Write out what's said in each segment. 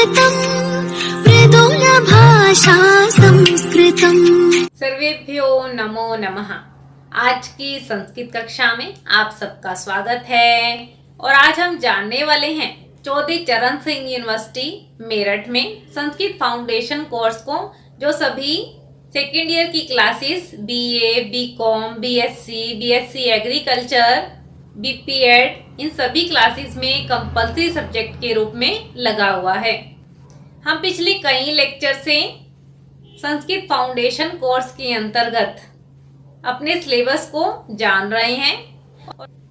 संस्कृतम् मृदुलभाषा संस्कृतम्। सर्वेभ्यो नमो नमः। आज की संस्कृत कक्षा में आप सबका स्वागत है और आज हम जानने वाले हैं चौधरी चरण सिंह यूनिवर्सिटी मेरठ में संस्कृत फाउंडेशन कोर्स को, जो सभी सेकेंड ईयर की classes BA, BCom, BSc agriculture, BPEd, इन सभी क्लासेस में कंपल्सरी सब्जेक्ट के रूप में लगा हुआ है। हम पिछले कई लेक्चर से संस्कृत फाउंडेशन कोर्स के अंतर्गत अपने सिलेबस को जान रहे हैं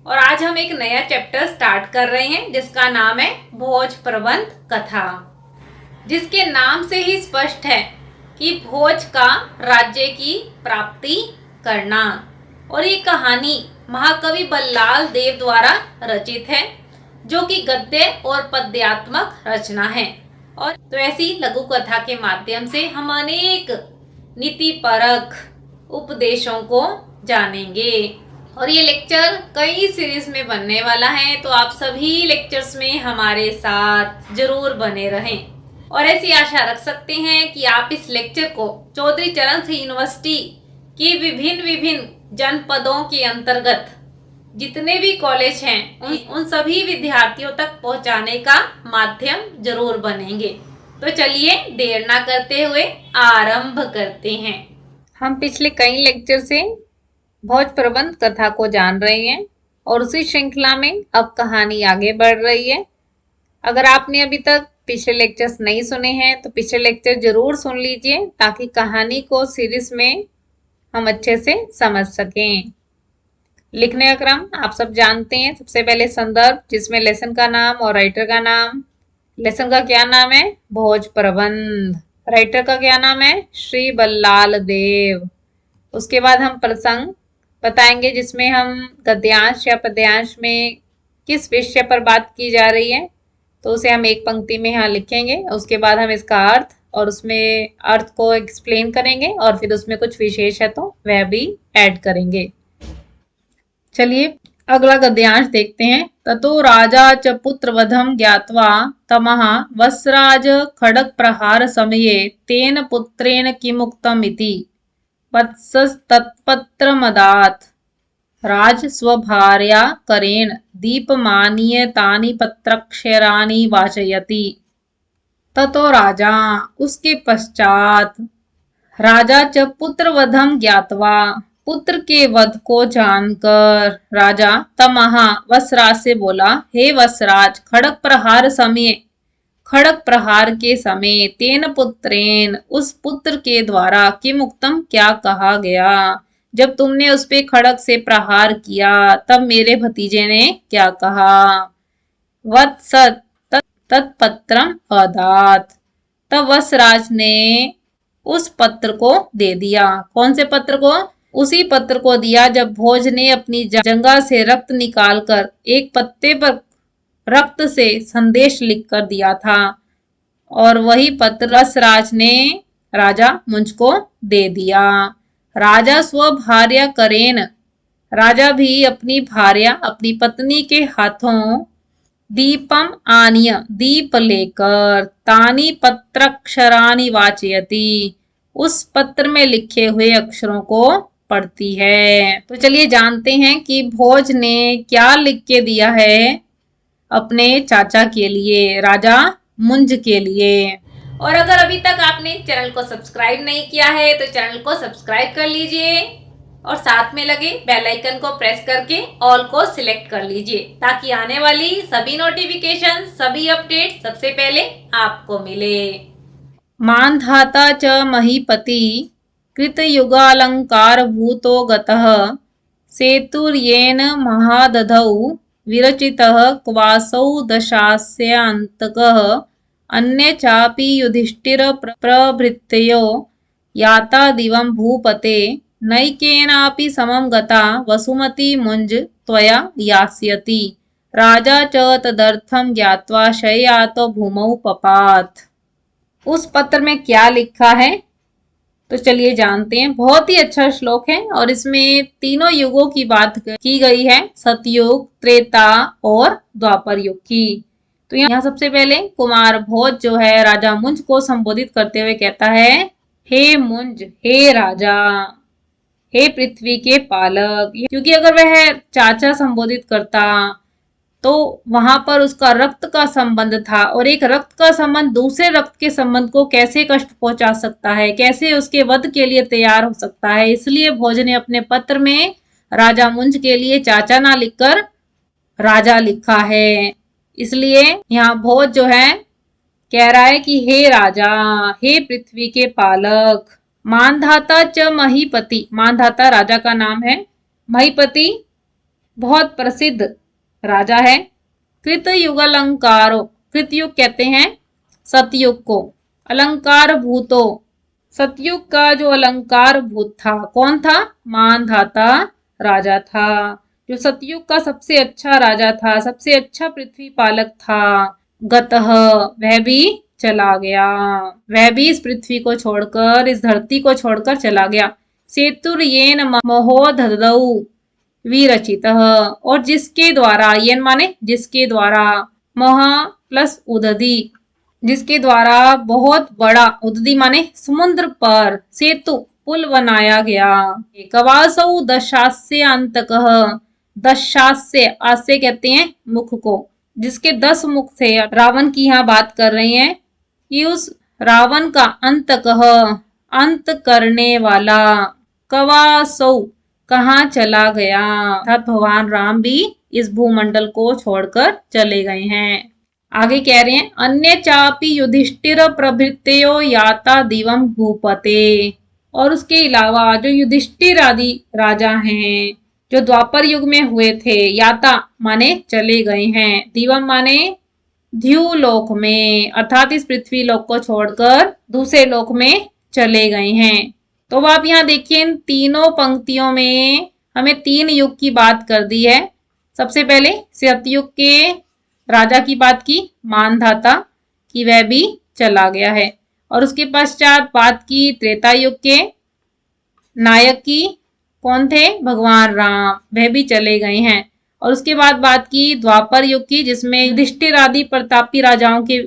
और आज हम एक नया चैप्टर स्टार्ट कर रहे हैं जिसका नाम है भोज प्रबंध कथा, जिसके नाम से ही स्पष्ट है कि भोज का राज्य की प्राप्ति करना। और ये कहानी महाकवि बल्लाल देव द्वारा रचित है, जो कि गद्य और पद्यात्मक रचना है। और तो ऐसी लघु कथा के माध्यम से हम अनेक नीतिपरक उपदेशों को जानेंगे और ये लेक्चर कई सीरीज में बनने वाला है, तो आप सभी लेक्चर्स में हमारे साथ जरूर बने रहें। और ऐसी आशा रख सकते हैं कि आप इस लेक्चर को चौधरी चरण सिंह यूनिवर्सिटी की विभिन्न जनपदों के अंतर्गत जितने भी कॉलेज हैं उन सभी विद्यार्थियों तक पहुंचाने का माध्यम जरूर बनेंगे। तो चलिए देर ना करते हुए आरंभ करते हैं। हम पिछले कई लेक्चर से भोज प्रबंध कथा को जान रहे हैं और उसी श्रृंखला में अब कहानी आगे बढ़ रही है। अगर आपने अभी तक पिछले लेक्चर्स नहीं सुने हैं तो पिछले लेक्चर जरूर सुन लीजिए, ताकि कहानी को सीरीज में हम अच्छे से समझ सकें। लिखने का क्रम आप सब जानते हैं। सबसे पहले संदर्भ, जिसमें लेसन का नाम और राइटर का नाम। लेसन का क्या नाम है? भोज प्रबंध। राइटर का क्या नाम है? श्री बल्लाल देव। उसके बाद हम प्रसंग बताएंगे, जिसमें हम गद्यांश या पद्यांश में किस विषय पर बात की जा रही है तो उसे हम एक पंक्ति में यहाँ लिखेंगे। उसके बाद हम इसका अर्थ और उसमें अर्थ को एक्सप्लेन करेंगे और फिर उसमें कुछ विशेष है तो वह भी ऐड करेंगे। चलिए अगला गद्यांश देखते हैं। ततो राजा च पुत्र वधम ज्ञात्वा तमः वस्राज खड्ग प्रहार समये तेन पुत्रेण किमुक्तम इति तत्पत्रमदात् राज स्वभार्या करेण दीपमानीय तानि पत्रक्षराणि वाचयति। ततो राजा, उसके पश्चात, राजा च पुत्र वधम ज्ञातवा, पुत्र के वध को जानकर राजा तमः, वसराज से बोला, हे वसराज, खड्ग प्रहार समय, खड्ग प्रहार के समय, तेन पुत्रेन, उस पुत्र के द्वारा, किमुक्तम, क्या कहा गया, जब तुमने उस पे खड्ग से प्रहार किया तब मेरे भतीजे ने क्या कहा। वत्स तत्पत्रम अदात, तब वसराज ने उस पत्र को दे दिया। कौन से पत्र को? उसी पत्र को दिया जब भोज ने अपनी जंघा से रक्त निकालकर एक पत्ते पर रक्त से संदेश लिख कर दिया था, और वही पत्र वसराज ने राजा मुझ को दे दिया। राजा स्वभार्या करेन, राजा भी अपनी भार्या, अपनी पत्नी के हाथों दीपम आनिय, दीप लेकर, तानी पत्राक्षराणि वाचयति, उस पत्र में लिखे हुए अक्षरों को पढ़ती है। तो चलिए जानते हैं कि भोज ने क्या लिख के दिया है अपने चाचा के लिए, राजा मुंज के लिए। और अगर अभी तक आपने चैनल को सब्सक्राइब नहीं किया है तो चैनल को सब्सक्राइब कर लीजिए और साथ में लगे बेल आइकन को प्रेस करके ऑल को सिलेक्ट कर लीजिए, ताकि आने वाली सभी नोटिफिकेशन, सभी अपडेट सबसे पहले आपको मिले। मानधाता च महीपति कृतयुगालंकार भूतो गतः सेतुर्येन महादधौ विरचितः क्वासौ दशास्यांतकः अन्ये चापि युधिष्ठिर प्रभृतयो याता दिवं भूपते नैकेनापि समं गता वसुमती मुंज त्वया यास्यति। राजा च तदर्थं ज्ञात्वा शय्यातो भूमौ पपात। उस पत्र में क्या लिखा है तो चलिए जानते हैं। बहुत ही अच्छा श्लोक है और इसमें तीनों युगों की बात की गई है, सतयुग, त्रेता और द्वापर युग की। तो यहाँ सबसे पहले कुमार भोज जो है राजा मुंज को संबोधित करते हुए कहता है, हे मुंज, हे राजा, हे पृथ्वी के पालक। क्योंकि अगर वह चाचा संबोधित करता तो वहां पर उसका रक्त का संबंध था, और एक रक्त का संबंध दूसरे रक्त के संबंध को कैसे कष्ट पहुंचा सकता है, कैसे उसके वध के लिए तैयार हो सकता है। इसलिए भोज ने अपने पत्र में राजा मुंज के लिए चाचा ना लिखकर राजा लिखा है। इसलिए यहाँ भोज जो है कह रहा है कि हे राजा, हे पृथ्वी के पालक, मानधाता च महीपति, मानधाता राजा का नाम है, महीपति बहुत प्रसिद्ध राजा है। कृत युग अलंकारो, कृत युग कहते हैं सतयुग को, अलंकार भूतो, सतयुग का जो अलंकार भूत था कौन था, मानधाता राजा था, जो सतयुग का सबसे अच्छा राजा था, सबसे अच्छा पृथ्वी पालक था। गतः, वह भी चला गया, वह भी इस पृथ्वी को छोड़कर, इस धरती को छोड़कर चला गया। सेतुर्येन महोदधौ विरचित, और जिसके द्वारा, येन माने जिसके द्वारा, महा प्लस उदधि, जिसके द्वारा बहुत बड़ा, उदधि माने समुद्र पर, सेतु पुल बनाया गया। कवासौ दशास्य अंतकः, दशास्य, आस्य कहते हैं मुख को, जिसके 10 मुख थे, रावण की यहाँ बात कर रहे हैं कि उस रावण का अंतकः, अंत करने वाला, कवासौ कहाँ चला गया, अर्थात भगवान राम भी इस भूमंडल को छोड़कर चले गए हैं। आगे कह रहे हैं, अन्य चापी युधिष्ठिर प्रभृत्यो याता दिवम भूपते, और उसके अलावा जो युधिष्ठिर आदि राजा हैं जो द्वापर युग में हुए थे, याता माने चले गए हैं, दिवम माने ध्युलोक में, अर्थात इस पृथ्वी लोक को छोड़कर दूसरे लोक में चले गए हैं। तो अब आप यहाँ देखिए, इन तीनों पंक्तियों में हमें 3 युग की बात कर दी है। सबसे पहले सतयुग के राजा की बात की, मानधाता, कि वह भी चला गया है, और उसके पश्चात बात की त्रेता युग के नायक की, कौन थे, भगवान राम, वह भी चले गए हैं। और उसके बाद बात की द्वापर युग की, जिसमें युधिष्ठिर आदि प्रतापी राजाओं के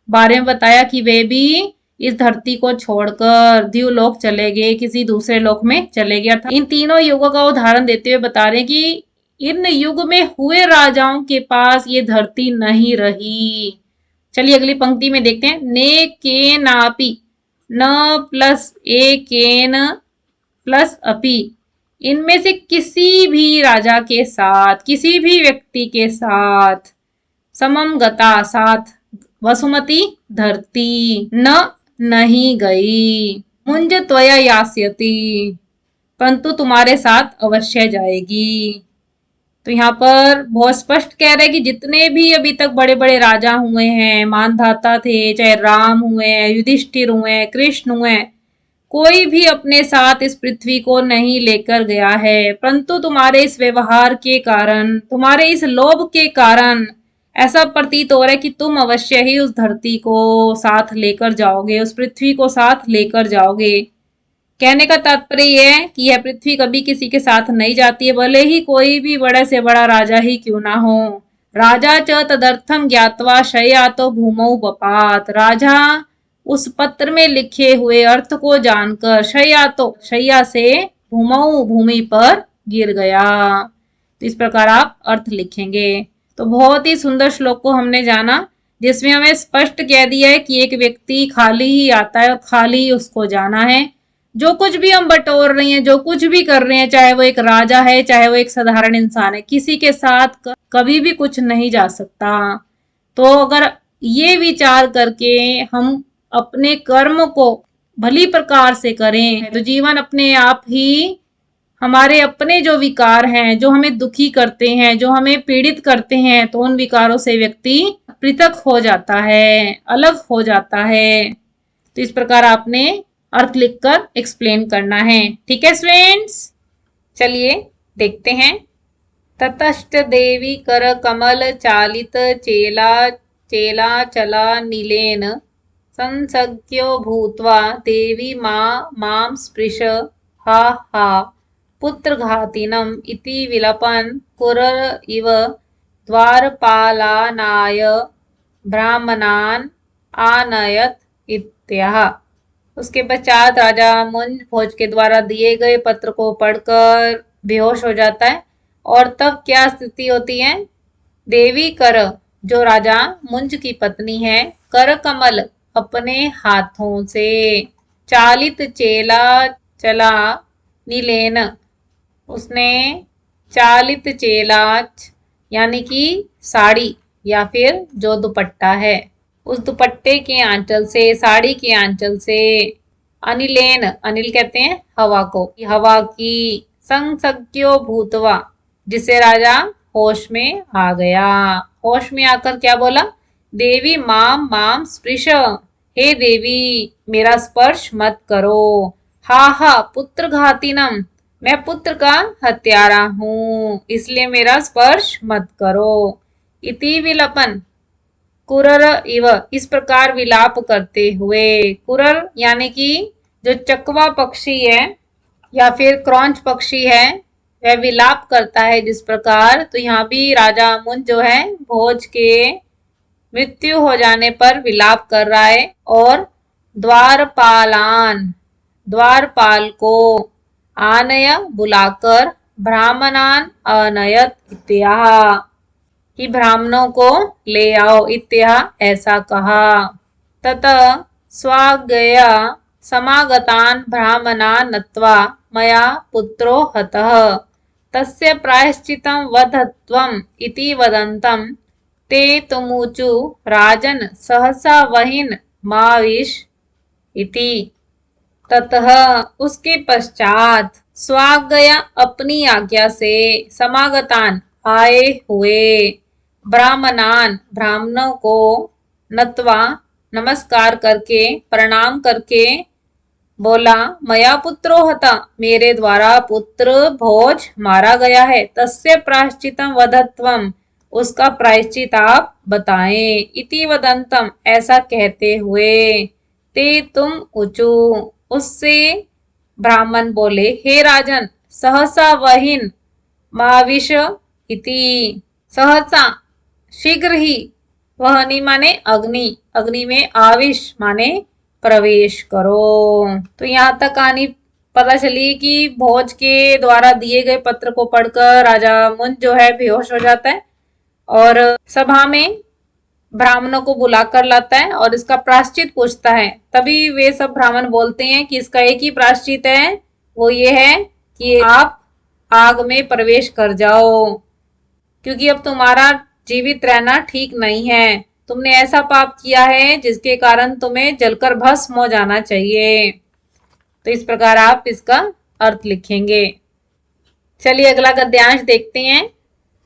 बारे में बताया कि वे भी इस धरती को छोड़कर द्युलोक चले गए, किसी दूसरे लोक में चले गया था। इन तीनों युगों का उदाहरण देते हुए बता रहे कि इन युग में हुए राजाओं के पास ये धरती नहीं रही। चलिए अगली पंक्ति में देखते हैं, ने के नापी, न प्लस ए केन प्लस अपी, इनमें से किसी भी राजा के साथ, किसी भी व्यक्ति के साथ, समम गता, साथ, वसुमती धरती, न नहीं गई, मुंज त्वया यास्यति, परंतु तुम्हारे साथ अवश्य जाएगी। तो यहाँ पर बहुत स्पष्ट कह रहे हैं कि जितने भी अभी तक बड़े बड़े राजा हुए हैं, मानधाता थे, चाहे राम हुए, युधिष्ठिर हुए, कृष्ण हुए, कोई भी अपने साथ इस पृथ्वी को नहीं लेकर गया है, परंतु तुम्हारे इस व्यवहार के कारण, तुम्हारे इस लोभ के कारण ऐसा प्रतीत हो रहा है कि तुम अवश्य ही उस धरती को साथ लेकर जाओगे, उस पृथ्वी को साथ लेकर जाओगे। कहने का तात्पर्य यह है कि यह पृथ्वी कभी किसी के साथ नहीं जाती है, भले ही कोई भी बड़े से बड़ा राजा ही क्यों ना हो। राजा च तदर्थम ज्ञातवा शय्यातो भूमौ बपात, राजा उस पत्र में लिखे हुए अर्थ को जानकर शय्यातो, शैया से, भूमौ भूमि पर गिर गया। तो इस प्रकार आप अर्थ लिखेंगे। तो बहुत ही सुंदर श्लोक को हमने जाना, जिसमें हमें स्पष्ट कह दिया है कि एक व्यक्ति खाली ही आता है और खाली ही उसको जाना है। जो कुछ भी हम बटोर रहे हैं, जो कुछ भी कर रहे हैं, चाहे वो एक राजा है, चाहे वो एक साधारण इंसान है, किसी के साथ कभी भी कुछ नहीं जा सकता। तो अगर ये विचार करके हम अपने कर्म को भली प्रकार से करें तो जीवन अपने आप ही, हमारे अपने जो विकार हैं, जो हमें दुखी करते हैं, जो हमें पीड़ित करते हैं, तो उन विकारों से व्यक्ति पृथक हो जाता है, अलग हो जाता है। तो इस प्रकार आपने अर्थ लिखकर एक्सप्लेन करना है। ठीक है फ्रेंड्स, चलिए देखते हैं। ततश्च देवी कर कमल चालित चेला, चेला चला नीलेन संसज्ञो भूत्वा देवी मां स्पृश, हा हा पुत्रघातिनम इति विलपन कुरर इव द्वारपालानाय ब्राह्मणान आनयत इत्याह। उसके पश्चात राजा मुंज भोज के द्वारा दिए गए पत्र को पढ़कर बेहोश हो जाता है। और तब क्या स्थिति होती है? देवी कर, जो राजा मुंज की पत्नी है, कर कमल अपने हाथों से चालित चेला चला नीलेन, उसने चालित चेलाच यानी कि साड़ी या फिर जो दुपट्टा है, उस दुपट्टे के आंचल से, साड़ी के आंचल से, अनिलेन, अनिल कहते हैं हवा को, हवा की, संसज्ञो भूतवा, जिसे राजा होश में आ गया। होश में आकर क्या बोला? देवी माम माम स्पृश, हे देवी मेरा स्पर्श मत करो। हा हा पुत्र घातिनम, मैं पुत्र का हत्यारा हूं, इसलिए मेरा स्पर्श मत करो। इति विलपन कुरर इव, इस प्रकार विलाप करते हुए। कुरर यानी कि जो चकवा पक्षी है या फिर क्रॉंच पक्षी है, वह विलाप करता है जिस प्रकार। तो यहाँ भी राजा मुंज जो है भोज के मृत्यु हो जाने पर विलाप कर रहा है। और द्वारपालान, द्वारपाल को, आनय बुलाकर, ब्राह्मणान अनयत इत्याह, कि ब्राह्मणों को ले आओ, इत्याह ऐसा कहा। ततः स्वागया समागतान ब्राह्मणान नत्वा मया पुत्रो हतः तस्य प्रायश्चितं वधत्वम् इति वदन्तं ते तुमुचु राजन सहसा वहिन माविश इति। ततः उसके पश्चात, स्वागया अपनी आज्ञा से, समागतान आए हुए, ब्राह्मणान ब्राह्मणों को, नत्वा नमस्कार करके, प्रणाम करके बोला, मया पुत्रो हता, मेरे द्वारा पुत्र भोज मारा गया है। तस्य प्रायश्चितम वधत्वम, उसका प्रायश्चित आप बताएं। इति वदंतम, ऐसा कहते हुए। ते तुम ऊंचू, उससे ब्राह्मण बोले, हे राजन, सहसा वहिन माविश इति, सहसा शीघ्र ही, वहनी माने अग्नि, अग्नि में आविश माने प्रवेश करो। तो यहाँ तक कहानी पता चली कि भोज के द्वारा दिए गए पत्र को पढ़कर राजा मुंज जो है बेहोश हो जाता है और सभा में ब्राह्मणों को बुलाकर लाता है और इसका प्रायश्चित पूछता है। तभी वे सब ब्राह्मण बोलते हैं कि इसका एक ही प्रायश्चित है, वो ये है कि आप आग में प्रवेश कर जाओ, क्योंकि अब तुम्हारा जीवित रहना ठीक नहीं है। तुमने ऐसा पाप किया है जिसके कारण तुम्हें जलकर भस्म हो जाना चाहिए। तो इस प्रकार आप इसका अर्थ लिखेंगे। चलिए अगला गद्यांश देखते हैं।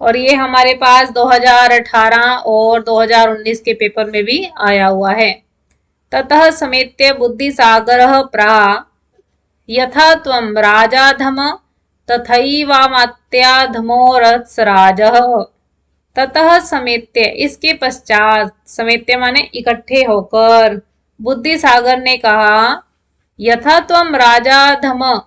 और ये हमारे पास 2018 और 2019 के पेपर में भी आया हुआ है। ततः समेत्य बुद्धिसागरः प्राह यथा त्वं राजाधम तथैवामात्याधमो रत्सराजः। ततः समेत्य, इसके पश्चात, समेत्य माने इकट्ठे होकर, बुद्धि सागर ने कहा, यथा त्वं राजाधम,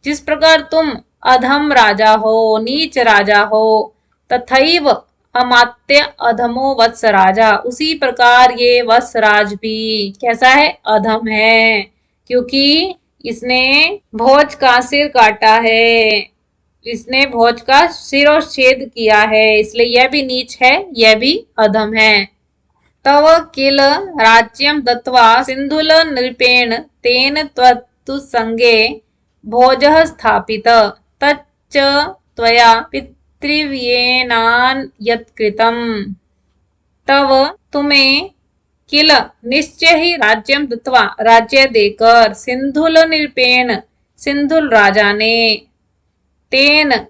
जिस प्रकार तुम अधम राजा हो, नीच राजा हो, तथैव अमात्य अधमो वत्स राजा, उसी प्रकार ये वत्सराज भी कैसा है? अधम है, क्योंकि इसने भोज का सिर काटा है, इसने भोज का शिरोच्छेद किया है, इसलिए यह भी नीच है, यह भी अधम है। तव किल राज्यम दत्वा सिंधुल नृपेण तेन त्वत्तु संगे भोजः स्थापित तच्च त्वया पितृव्येनान यत्कृतम्। तव, तुम्हें, किल निश्चय ही, राज्यम दत्वा, राज्य देकर, सिंधुल नृपेण, सिंधुल राजा ने, तेन,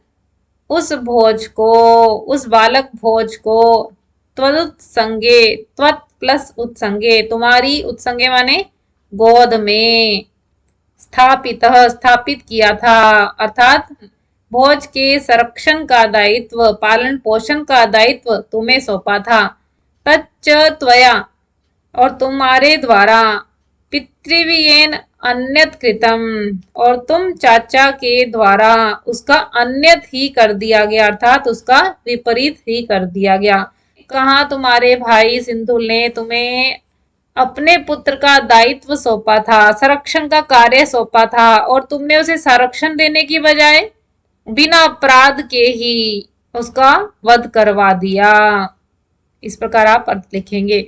उस भोज को, उस बालक भोज को, त्वदुत्संगे, त्वत प्लस उत्संगे, तुम्हारी, उत्संगे माने गोद में, स्थापित, स्थापित किया था, अर्थात भोज के संरक्षण का दायित्व, पालन पोषण का दायित्व तुम्हें सौंपा था। तच्च त्वया, और तुम्हारे द्वारा, पितृव्येन अन्यत कृतम, और तुम चाचा के द्वारा उसका अन्यत ही कर दिया गया, अर्थात उसका विपरीत ही कर दिया गया। कहा तुम्हारे भाई सिंधुल ने तुम्हें अपने पुत्र का दायित्व सौंपा था, संरक्षण का कार्य सौंपा था, और तुमने उसे संरक्षण देने की बजाय बिना अपराध के ही उसका वध करवा दिया। इस प्रकार आप अर्थ लिखेंगे।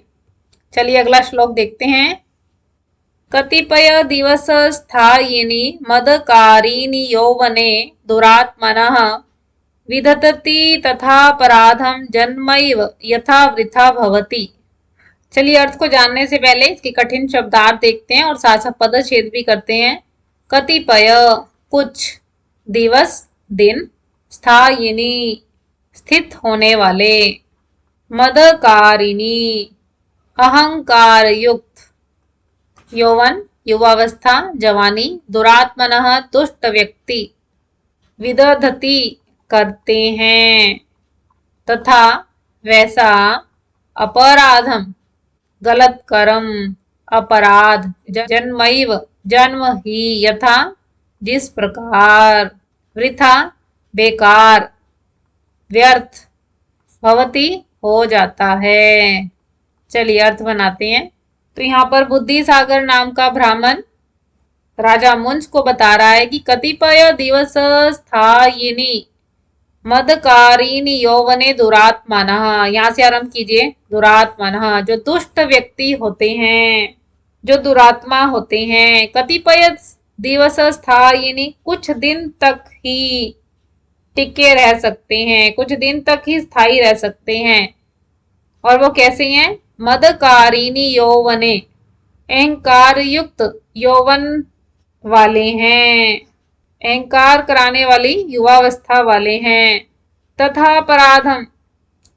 चलिए अगला श्लोक देखते हैं। कतिपय दिवस स्थायिनी मदकारिणी यौवने दुरात्मनः विदधति तथापराधम जन्मैव यथा वृथा भवति। चलिए अर्थ को जानने से पहले इसके कठिन शब्दार्थ देखते हैं और साथ साथ पदच्छेद भी करते हैं। कतिपय कुछ, दिवस दिन, स्थायिनी स्थित होने वाले, मदकारिणी अहंकार युक्त, यौवन युवावस्था जवानी, दुरात्मनः दुष्ट व्यक्ति, विदधति करते हैं, तथा वैसा, अपराधम गलत कर्म, अपराध, जन्मैव जन्म ही, यथा जिस प्रकार, वृथा बेकार, व्यर्थ, भवती हो जाता है। चलिए अर्थ बनाते हैं। तो यहाँ पर बुद्धि सागर नाम का ब्राह्मण राजा मुंज को बता रहा है कि कतिपय दिवस स्थायिनी मदकारिणी यौवने दुरात्मनः, यहाँ से आरंभ कीजिए। दुरात्मनः जो दुष्ट व्यक्ति होते हैं, जो दुरात्मा होते हैं। कतिपय दिवस स्थायिनी कुछ दिन तक ही टिके रह सकते हैं, कुछ दिन तक ही स्थायी रह सकते हैं। और वो कैसे हैं? मदकारिणी यौवने अहंकार युक्त यौवन वाले हैं, अहंकार कराने वाली युवावस्था वाले हैं। तथा अपराधम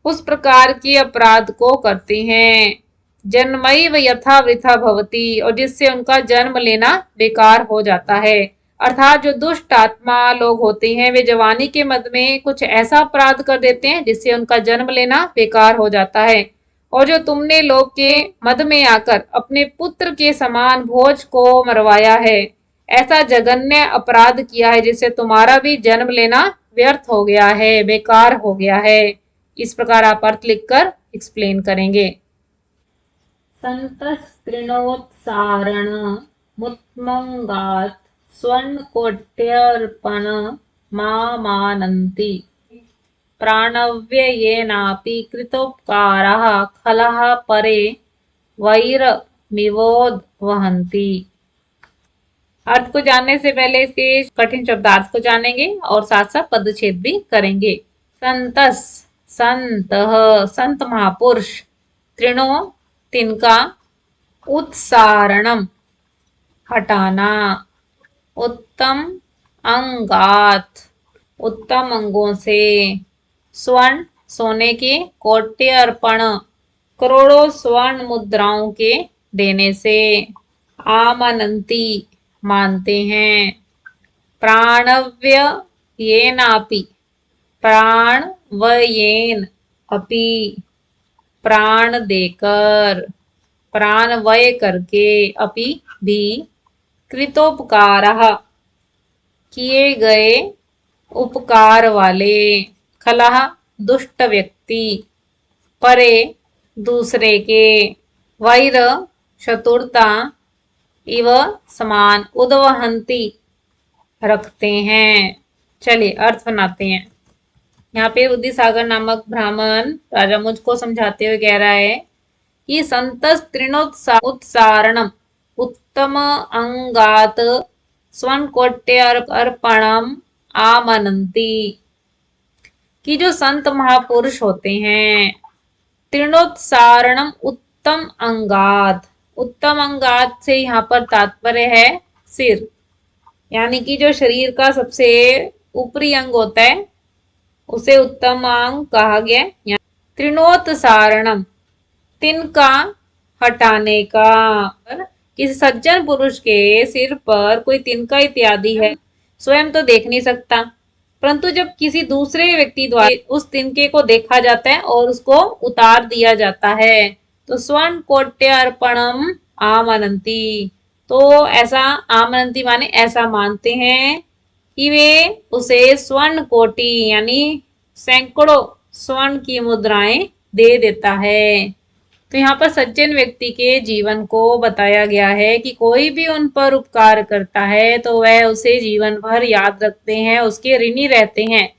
उस प्रकार के अपराध को करते हैं। जन्मैव यथा वृथा भवति और जिससे उनका जन्म लेना बेकार हो जाता है। अर्थात जो दुष्ट आत्मा लोग होते हैं वे जवानी के मद में कुछ ऐसा अपराध कर देते हैं जिससे उनका जन्म लेना बेकार हो जाता है। और जो तुमने लोग के मद में आकर अपने पुत्र के समान भोज को मरवाया है, ऐसा जघन्य अपराध किया है जिससे तुम्हारा भी जन्म लेना व्यर्थ हो गया है, बेकार हो गया है। इस प्रकार आप अर्थ लिखकर एक्सप्लेन करेंगे। संतस्त्रिणोत्सारण मुत्मंगात स्वर्ण कोट्यर्पण मामानन्ति प्राणव्ययेनापि कृतोपकारः खलः परे वैरमिवोद वहन्ति। अर्थ को जानने से पहले इसके कठिन शब्दार्थ को जानेंगे और साथ साथ पदच्छेद भी करेंगे। संतस संत, संत महापुरुष, त्रिणो तिनका, उत्सारणम हटाना, उत्तम अंगात उत्तम अंगों से, स्वर्ण सोने के, कोट्य अर्पण करोड़ों स्वर्ण मुद्राओं के देने से, आमनंती मानते हैं, प्राणव्य ये नापि प्राण व येन अपि प्राण देकर, प्राण व्यय करके, अपि भी, कृतोपकारः किए गए उपकार वाले, खलः दुष्ट व्यक्ति, परे दूसरे के, वैर शत्रुता, इव समान, उद्वहंती रखते हैं। चलिए अर्थ बनाते हैं। यहाँ पे बुद्धि सागर नामक ब्राह्मण राजा मुझ को समझाते हुए कह रहा है कि संतस त्रिणोत्सारणम उत्तम अंगात स्वर्ण कोट्य अर्पणम आमनंती, कि जो संत महापुरुष होते हैं, त्रिणोत्सारणम उत्तम अंगात, उत्तम अंगात से यहाँ पर तात्पर्य है सिर, यानी कि जो शरीर का सबसे ऊपरी अंग होता है उसे उत्तम अंग कहा गया। त्रिणोत्सारणम तिनका हटाने का, किसी सज्जन पुरुष के सिर पर कोई तिनका इत्यादि है, स्वयं तो देख नहीं सकता, परंतु जब किसी दूसरे व्यक्ति द्वारा उस तिनके को देखा जाता है और उसको उतार दिया जाता है तो स्वर्ण कोट्य अर्पणम आमनंती, तो ऐसा आमनंती माने ऐसा मानते हैं कि वे उसे स्वर्ण कोटि यानी सैकड़ों स्वर्ण की मुद्राएं दे देता है। तो यहाँ पर सज्जन व्यक्ति के जीवन को बताया गया है कि कोई भी उन पर उपकार करता है तो वह उसे जीवन भर याद रखते हैं, उसके ऋणी रहते हैं।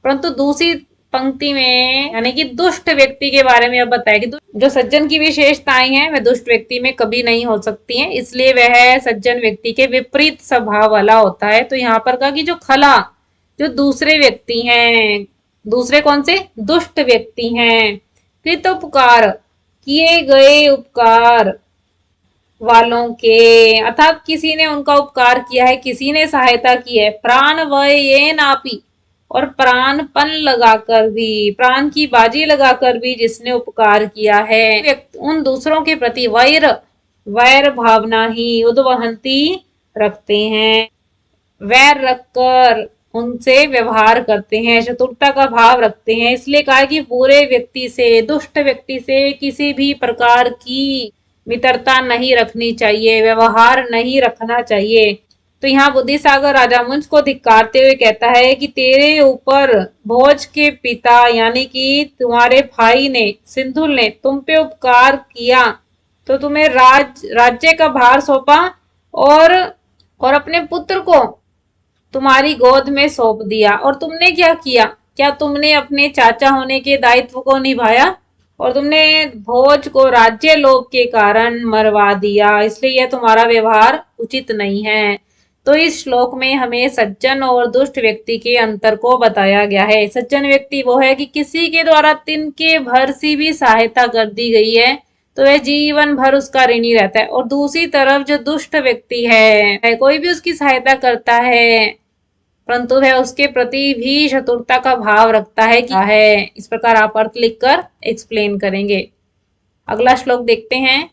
परंतु दूसरी पंक्ति में यानी कि दुष्ट व्यक्ति के बारे में अब बताया कि जो सज्जन की विशेषताएं हैं वह दुष्ट व्यक्ति में कभी नहीं हो सकती हैं, इसलिए वह सज्जन व्यक्ति के विपरीत स्वभाव वाला होता है। तो यहाँ पर कहा कि जो खला, जो दूसरे व्यक्ति हैं, दूसरे कौन से, दुष्ट व्यक्ति हैं, कृतोपकार, किए गए उपकार वालों के, अर्थात किसी ने उनका उपकार किया है, किसी ने सहायता की है, प्राण वय ये नापी, और प्राणपन लगाकर भी, प्राण की बाजी लगाकर भी जिसने उपकार किया है, उन दूसरों के प्रति वैर वैर भावना ही उद्वहंती रखते हैं, वैर रखकर उनसे व्यवहार करते हैं, शत्रुता का भाव रखते हैं। इसलिए कहा कि बुरे व्यक्ति से, दुष्ट व्यक्ति से किसी भी प्रकार की मित्रता नहीं रखनी चाहिए, व्यवहार नहीं रखना चाहिए। तो यहाँ बुद्धिसागर राजा मुंज को धिक्कारते हुए कहता है कि तेरे ऊपर भोज के पिता यानी कि तुम्हारे भाई ने, सिंधुल ने तुम पे उपकार किया तो तुम्हें राज्य का भार सौंपा और अपने पुत्र को तुम्हारी गोद में सौंप दिया, और तुमने क्या किया, क्या तुमने अपने चाचा होने के दायित्व को निभाया, और तुमने भोज को राज्य लोभ के कारण मरवा दिया, इसलिए यह तुम्हारा व्यवहार उचित नहीं है। तो इस श्लोक में हमें सज्जन और दुष्ट व्यक्ति के अंतर को बताया गया है। सज्जन व्यक्ति वो है कि किसी के द्वारा तिनके भर सी भी सहायता कर दी गई है तो वह जीवन भर उसका ऋणी रहता है, और दूसरी तरफ जो दुष्ट व्यक्ति है, कोई भी उसकी सहायता करता है परंतु वह उसके प्रति भी शत्रुता का भाव रखता है कि है। इस प्रकार आप अर्थ लिखकर एक्सप्लेन करेंगे। अगला श्लोक देखते हैं।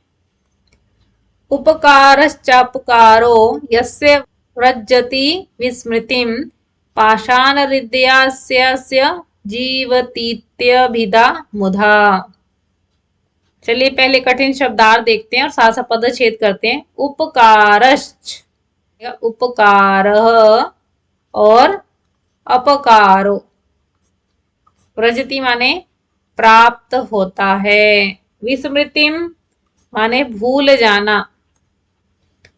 उपकारश्चापकारो यस्य व्रजति विस्मृतिम पाषाण हृदयस्य जीवतीत्यभिधा मुधा। चलिए पहले कठिन शब्दार्थ देखते हैं और साथ साथ पदच्छेद करते हैं। उपकारश्च, उपकार और अपकारो, व्रजति माने प्राप्त होता है, विस्मृतिम माने भूल जाना,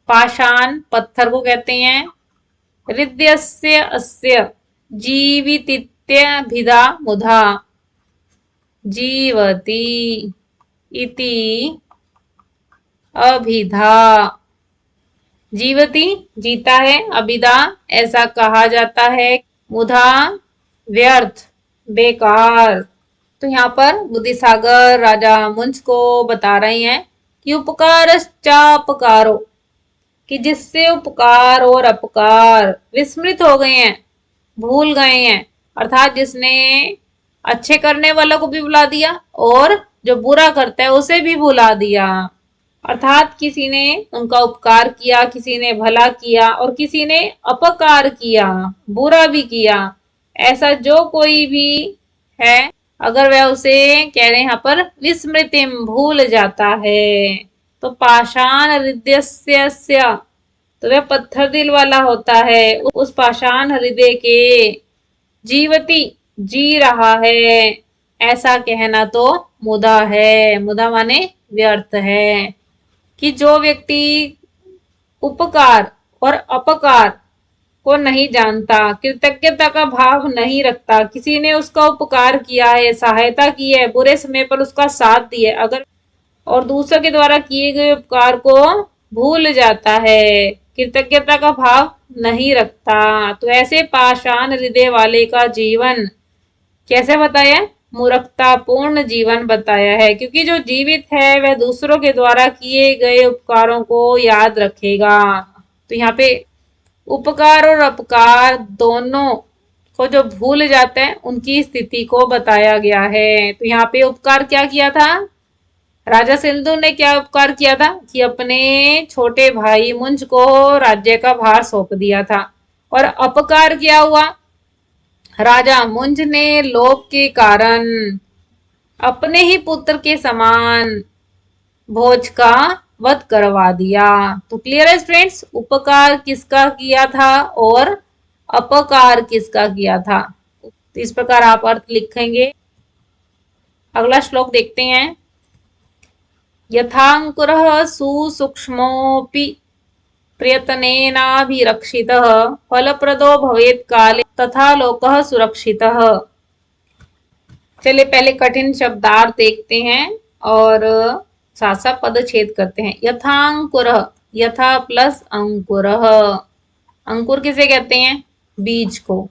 पाषाण पत्थर को कहते हैं, हृदयस्य अस्य जीवितित्यभिधा मुधा, जीवति इति अभिधा, जीवति जीता है, अभिधा ऐसा कहा जाता है, मुधा व्यर्थ बेकार। तो यहाँ पर बुद्धिसागर राजा मुंज को बता रहे हैं कि उपकारश्चापकारो, कि जिससे उपकार और अपकार विस्मृत हो गए हैं, भूल गए हैं, अर्थात जिसने अच्छे करने वालों को भी भुला दिया और जो बुरा करता है उसे भी भुला दिया, अर्थात किसी ने उनका उपकार किया, किसी ने भला किया और किसी ने अपकार किया, बुरा भी किया, ऐसा जो कोई भी है अगर वह उसे कह रहे हैं यहाँ पर विस्मृतिम भूल जाता है, तो पाषाण हृदयस्य, तो वह पत्थर दिल वाला होता है, उस पाषाण हृदय के जीवती जी रहा है ऐसा कहना तो मुदा है, मुदा माने व्यर्थ है। कि जो व्यक्ति उपकार और अपकार को नहीं जानता, कृतज्ञता का भाव नहीं रखता, किसी ने उसका उपकार किया है, सहायता की है, बुरे समय पर उसका साथ दिया अगर, और दूसरों के द्वारा किए गए उपकार को भूल जाता है, कृतज्ञता का भाव नहीं रखता, तो ऐसे पाषाण हृदय वाले का जीवन कैसे बताया, मूर्खतापूर्ण जीवन बताया है। क्योंकि जो जीवित है वह दूसरों के द्वारा किए गए उपकारों को याद रखेगा। तो यहाँ पे उपकार और अपकार दोनों को जो भूल जाते हैं उनकी स्थिति को बताया गया है। तो यहाँ पे उपकार क्या किया था, राजा सिंधु ने क्या उपकार किया था कि अपने छोटे भाई मुंज को राज्य का भार सौंप दिया था, और अपकार क्या हुआ, राजा मुंज ने लोभ के कारण अपने ही पुत्र के समान भोज का वध करवा दिया। तो क्लियर है फ्रेंड्स, उपकार किसका किया था और अपकार किसका किया था। तो इस प्रकार आप अर्थ लिखेंगे। अगला श्लोक देखते हैं। यथांकुरः सुसूक्ष्मोऽपि प्रयत्नेनाभिरक्षितः फलप्रदो भवेत् काले तथा लोकः सुरक्षितः। चलिए पहले कठिन शब्दार्थ देखते हैं और साथ साथ पदच्छेद करते हैं। यथांकुरः, यथा प्लस अंकुरः, अंकुर किसे कहते हैं? बीज को।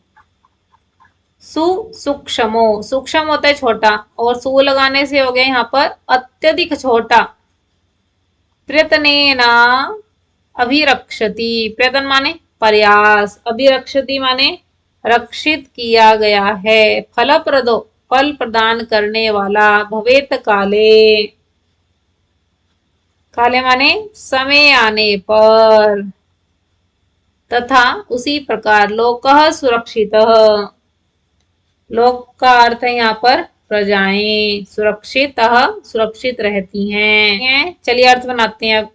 सुसूक्ष्मो, सूक्ष्म होता है छोटा, और सु लगाने से हो गया यहाँ पर अत्यधिक छोटा। प्रयत्नेना अभिरक्षति, प्रयत्न माने प्रयास, अभिरक्षति माने रक्षित किया गया है। फलप्रदो, फल प्रदान करने वाला। भवेत काले, काले माने समय आने पर। तथा उसी प्रकार लोकः सुरक्षितः, लोक का अर्थ है यहाँ पर प्रजाएं। सुरक्षित, सुरक्षित रहती हैं। चलिए अर्थ बनाते हैं अब।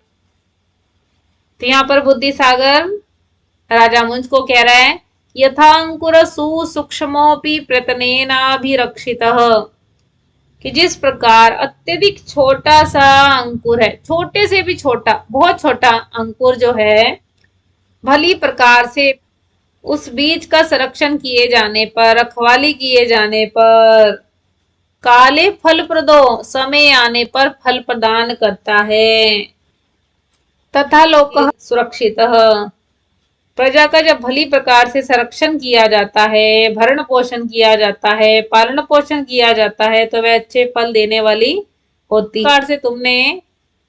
तो यहाँ पर बुद्धि सागर राजा मुंज को कह रहा है, यथा अंकुर सुसूक्ष्मोपि प्रयत्नेनाभिरक्षितः, कि जिस प्रकार अत्यधिक छोटा सा अंकुर है, छोटे से भी छोटा, बहुत छोटा अंकुर जो है, भली प्रकार से उस बीज का संरक्षण किए जाने पर, रखवाली किए जाने पर, काले फल प्रदो, समय आने पर फल प्रदान करता है। तथा लोक सुरक्षित, प्रजा का जब भली प्रकार से संरक्षण किया जाता है, भरण पोषण किया जाता है, पालन पोषण किया जाता है, तो वह अच्छे फल देने वाली होती है। प्रकार से तुमने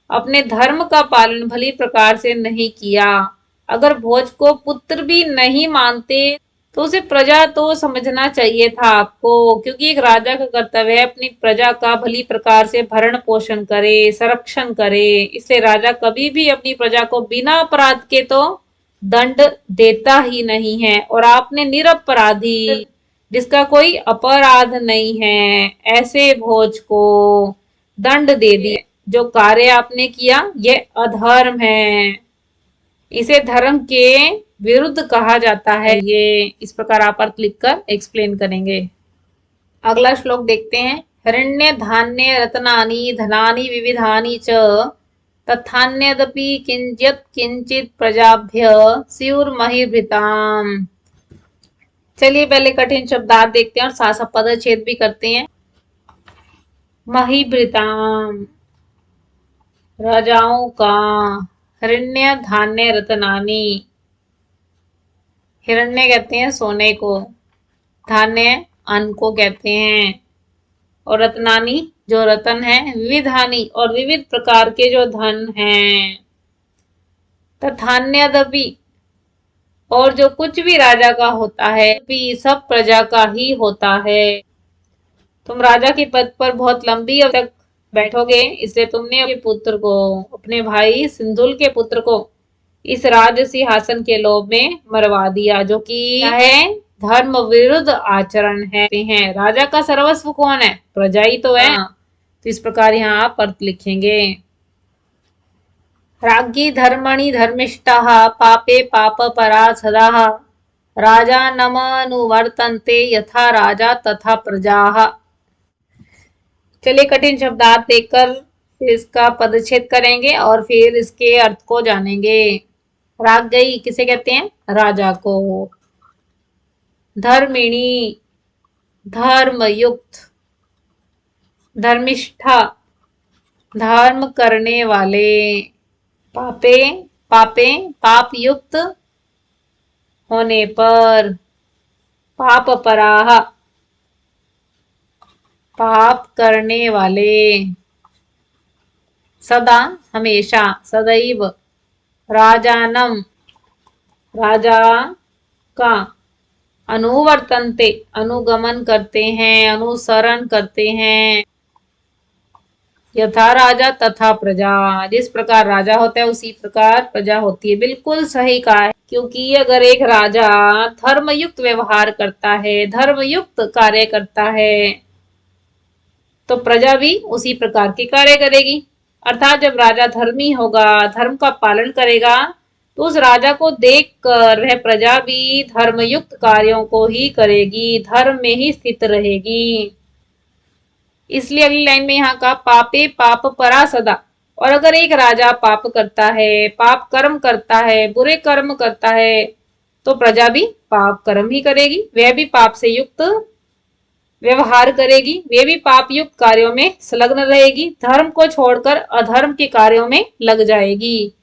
अपने धर्म का पालन भली प्रकार से नहीं किया, अगर भोज को पुत्र भी नहीं मानते तो उसे प्रजा तो समझना चाहिए था आपको, क्योंकि एक राजा का कर्तव्य है अपनी प्रजा का भली प्रकार से भरण पोषण करे, संरक्षण करे। इसलिए राजा कभी भी अपनी प्रजा को बिना अपराध के तो दंड देता ही नहीं है। और आपने निरपराधी, जिसका कोई अपराध नहीं है, ऐसे भोज को दंड दे दिया। जो कार्य आपने किया यह अधर्म है, इसे धर्म के विरुद्ध कहा जाता है। ये इस प्रकार आप अर्थ लिखकर एक्सप्लेन करेंगे। अगला श्लोक देखते हैं। हिरण्य धान्य रत्नानि धनानि विविधानि च तथान्यदपि किंचित किंचित प्रजाभ्य स्युर्महीभृताम्। चलिए पहले कठिन शब्दार्थ देखते हैं और साथ साथ पदच्छेद भी करते हैं। महीभृताम्, राजाओं का। हिरण्य धान्य रत्नानि, हिरण्य कहते हैं सोने को, धान्य अन्न को कहते हैं, और रत्नानि जो रतन है, विविधानि और विविध प्रकार के जो धन हैं। तथान्यदपि, और जो कुछ भी राजा का होता है भी सब प्रजा का ही होता है। तुम राजा के पद पर बहुत लंबी अवधि तक बैठोगे, इसलिए तुमने अपने पुत्र को, अपने भाई सिंधुल के पुत्र को इस राज सिंहासन के लोभ में मरवा दिया, जो कि है धर्म विरुद्ध आचरण है। राजा का सर्वस्व कौन है? प्रजा ही तो है। तो इस प्रकार यहाँ आप अर्थ लिखेंगे। राज्ञी धर्मणि धर्मिष्ठा पापे पाप परा सदा राजा नमनुवर्तन्ते यथा राजा तथा प्रजा। चलिए कठिन शब्दार्थ देखकर फिर इसका पदच्छेद करेंगे और फिर इसके अर्थ को जानेंगे। राज्ञी किसे कहते हैं? राजा को। धर्मिणी, धर्मयुक्त। धर्मिष्ठा, धर्म करने वाले। पापे, पापे पाप युक्त होने पर। पाप पराह, पाप करने वाले। सदा हमेशा, सदैव। राजानम, राजा का। अनुवर्तन्ते, अनुगमन करते हैं, अनुसरण करते हैं। यथा राजा तथा प्रजा, जिस प्रकार राजा होता है उसी प्रकार प्रजा होती है। बिल्कुल सही कहा है, क्योंकि अगर एक राजा धर्मयुक्त व्यवहार करता है, धर्मयुक्त कार्य करता है, तो प्रजा भी उसी प्रकार के कार्य करेगी। अर्थात जब राजा धर्मी होगा, धर्म का पालन करेगा, तो उस राजा को देखकर वह प्रजा भी धर्मयुक्त कार्यों को ही करेगी, धर्म में ही स्थित रहेगी। इसलिए अगली लाइन में यहाँ का पापे पाप परा सदा। और अगर एक राजा पाप करता है, पाप कर्म करता है, बुरे कर्म करता है, तो प्रजा भी पाप कर्म ही करेगी, वह भी पाप से युक्त व्यवहार करेगी, वे भी पाप युक्त कार्यों में संलग्न रहेगी, धर्म को छोड़कर अधर्म के कार्यों में लग जाएगी।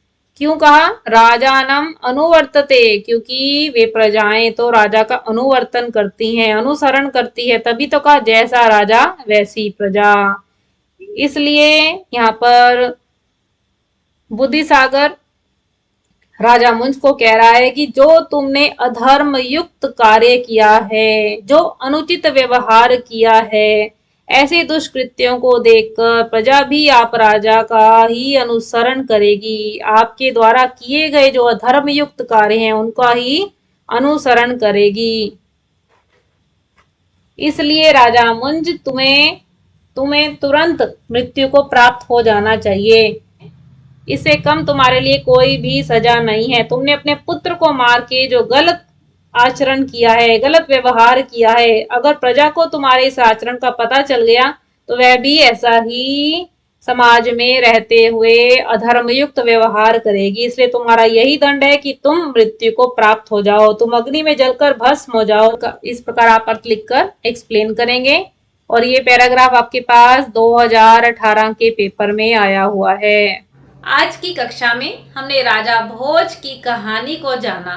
क्यों कहा राजानम अनुवर्तते, क्योंकि वे प्रजाएं तो राजा का अनुवर्तन करती हैं, अनुसरण करती है, तभी तो कहा जैसा राजा वैसी प्रजा। इसलिए यहाँ पर बुद्धि सागर राजा मुंज को कह रहा है कि जो तुमने अधर्म युक्त कार्य किया है, जो अनुचित व्यवहार किया है, ऐसे दुष्कृत्यों को देखकर प्रजा भी आप राजा का ही अनुसरण करेगी, आपके द्वारा किए गए जो अधर्म युक्त कार्य हैं उनका ही अनुसरण करेगी। इसलिए राजा मुंज तुम्हें तुम्हें तुरंत मृत्यु को प्राप्त हो जाना चाहिए, इससे कम तुम्हारे लिए कोई भी सजा नहीं है। तुमने अपने पुत्र को मार के जो गलत आचरण किया है, गलत व्यवहार किया है, अगर प्रजा को तुम्हारे इस आचरण का पता चल गया तो वह भी ऐसा ही समाज में रहते हुए अधर्मयुक्त व्यवहार करेगी। इसलिए तुम्हारा यही दंड है कि तुम मृत्यु को प्राप्त हो जाओ, तुम अग्नि में जलकर भस्म हो जाओ। इस प्रकार आप अर्थ लिखकर एक्सप्लेन करेंगे। और ये पैराग्राफ आपके पास 2018 के पेपर में आया हुआ है। आज की कक्षा में हमने राजा भोज की कहानी को जाना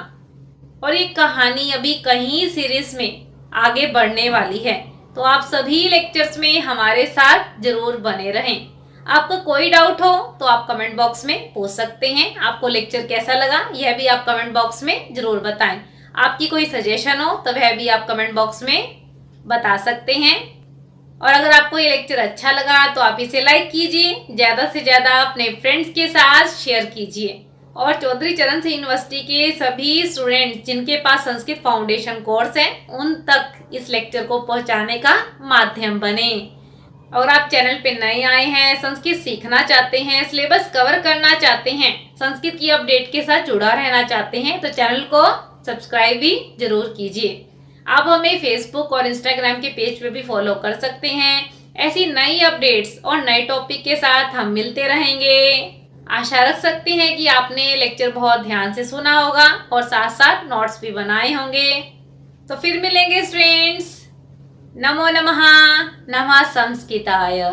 और ये कहानी अभी कहीं सीरीज में आगे बढ़ने वाली है, तो आप सभी लेक्चर्स में हमारे साथ जरूर बने रहें। आपको कोई डाउट हो तो आप कमेंट बॉक्स में पूछ सकते हैं। आपको लेक्चर कैसा लगा यह भी आप कमेंट बॉक्स में जरूर बताएं। आपकी कोई सजेशन हो तो वह भी आप कमेंट बॉक्स में बता सकते हैं। और अगर आपको ये लेक्चर अच्छा लगा तो आप इसे लाइक कीजिए, ज्यादा से ज्यादा अपने फ्रेंड्स के साथ शेयर कीजिए और चौधरी चरण सिंह यूनिवर्सिटी के सभी स्टूडेंट्स जिनके पास संस्कृत फाउंडेशन कोर्स है उन तक इस लेक्चर को पहुंचाने का माध्यम बने। और आप चैनल पे नए आए हैं, संस्कृत सीखना चाहते हैं, सिलेबस कवर करना चाहते हैं, संस्कृत की अपडेट के साथ जुड़ा रहना चाहते हैं, तो चैनल को सब्सक्राइब भी जरूर कीजिए। आप हमें फेसबुक और इंस्टाग्राम के पेज पे भी फॉलो कर सकते हैं। ऐसी नई अपडेट्स और नए टॉपिक के साथ हम मिलते रहेंगे। आशा रख सकते हैं कि आपने लेक्चर बहुत ध्यान से सुना होगा और साथ साथ नोट्स भी बनाए होंगे। तो फिर मिलेंगे स्टूडेंट्स। नमो नमः। नमः संस्कृताय।